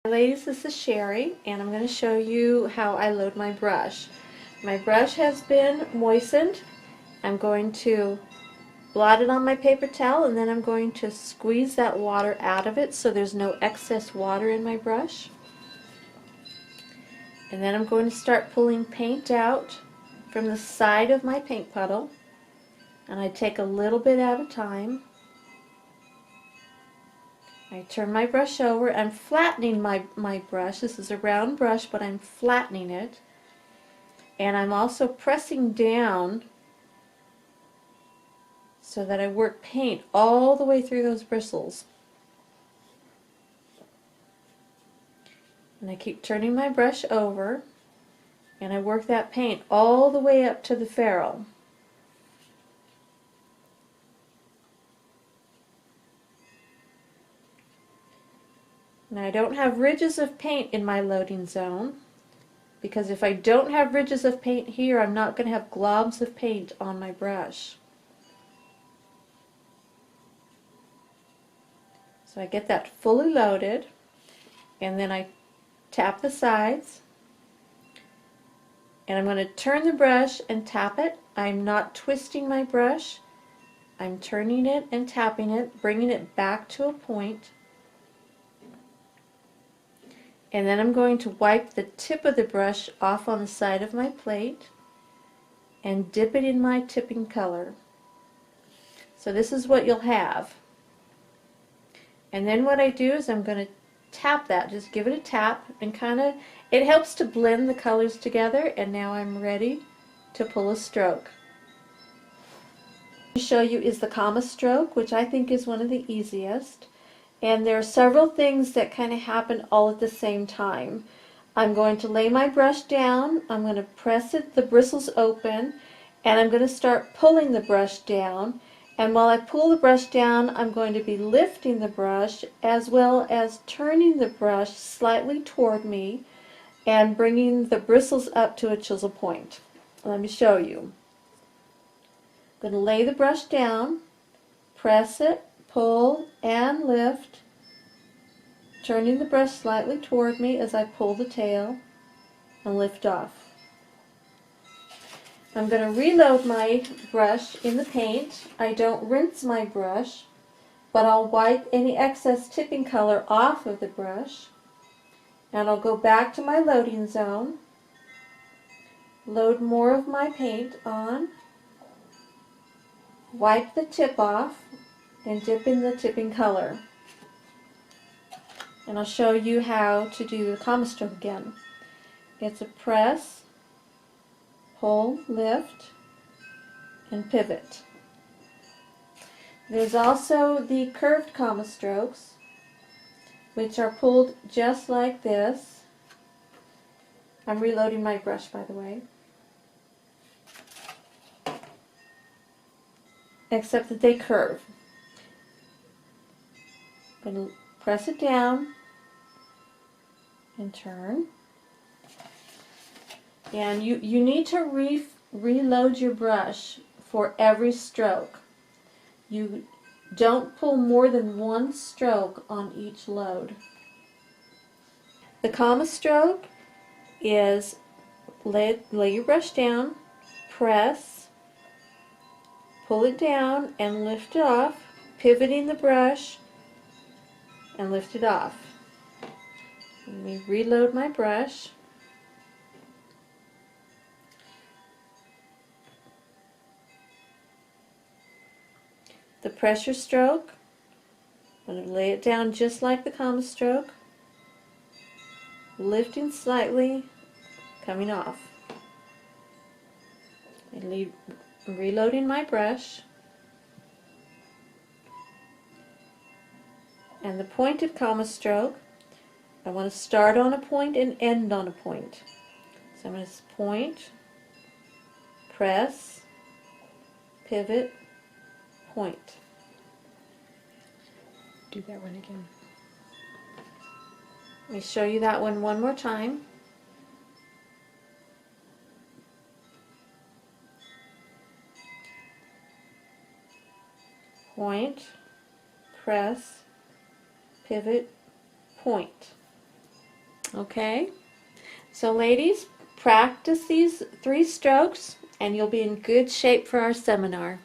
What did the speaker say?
Hi ladies, this is Sherry, and I'm going to show you how I load my brush. My brush has been moistened. I'm going to blot it on my paper towel, and then I'm going to squeeze that water out of it so there's no excess water in my brush. And then I'm going to start pulling paint out from the side of my paint puddle, and I take a little bit at a time. I turn my brush over. I'm flattening my brush. This is a round brush, but I'm flattening it. And I'm also pressing down so that I work paint all the way through those bristles. And I keep turning my brush over, and I work that paint all the way up to the ferrule. Now I don't have ridges of paint in my loading zone, because if I don't have ridges of paint here, I'm not going to have globs of paint on my brush. So I get that fully loaded, and then I tap the sides, and I'm going to turn the brush and tap it. I'm not twisting my brush. I'm turning it and tapping it, bringing it back to a point. And then I'm going to wipe the tip of the brush off on the side of my plate and dip it in my tipping color. So this is what you'll have. And then what I do is I'm going to tap that, just give it a tap, and it helps to blend the colors together. And now I'm ready to pull a stroke. To show you is the comma stroke, which I think is one of the easiest. And there are several things that kind of happen all at the same time. I'm going to lay my brush down, I'm going to press the bristles open, and I'm going to start pulling the brush down. And while I pull the brush down, I'm going to be lifting the brush as well as turning the brush slightly toward me and bringing the bristles up to a chisel point. Let me show you. I'm going to lay the brush down, press it, pull and lift, turning the brush slightly toward me as I pull the tail and lift off. I'm going to reload my brush in the paint. I don't rinse my brush, but I'll wipe any excess tipping color off of the brush, and I'll go back to my loading zone, load more of my paint on, wipe the tip off, and dip in the tipping color. And I'll show you how to do the comma stroke again. It's a press, pull, lift, and pivot. There's also the curved comma strokes, which are pulled just like this. I'm reloading my brush, by the way. Except that they curve. I'm going to press it down and turn. And you need to reload your brush for every stroke. You don't pull more than one stroke on each load. The comma stroke is lay your brush down, press, pull it down and lift it off, pivoting the brush and lift it off. Let me reload my brush. The pressure stroke, I'm going to lay it down just like the comma stroke, lifting slightly, coming off. And reloading my brush. And the pointed comma stroke, I want to start on a point and end on a point. So I'm going to point, press, pivot, point. Do that one again. Let me show you that one more time. Point, press, pivot, point. Okay? So ladies, practice these 3 strokes and you'll be in good shape for our seminar.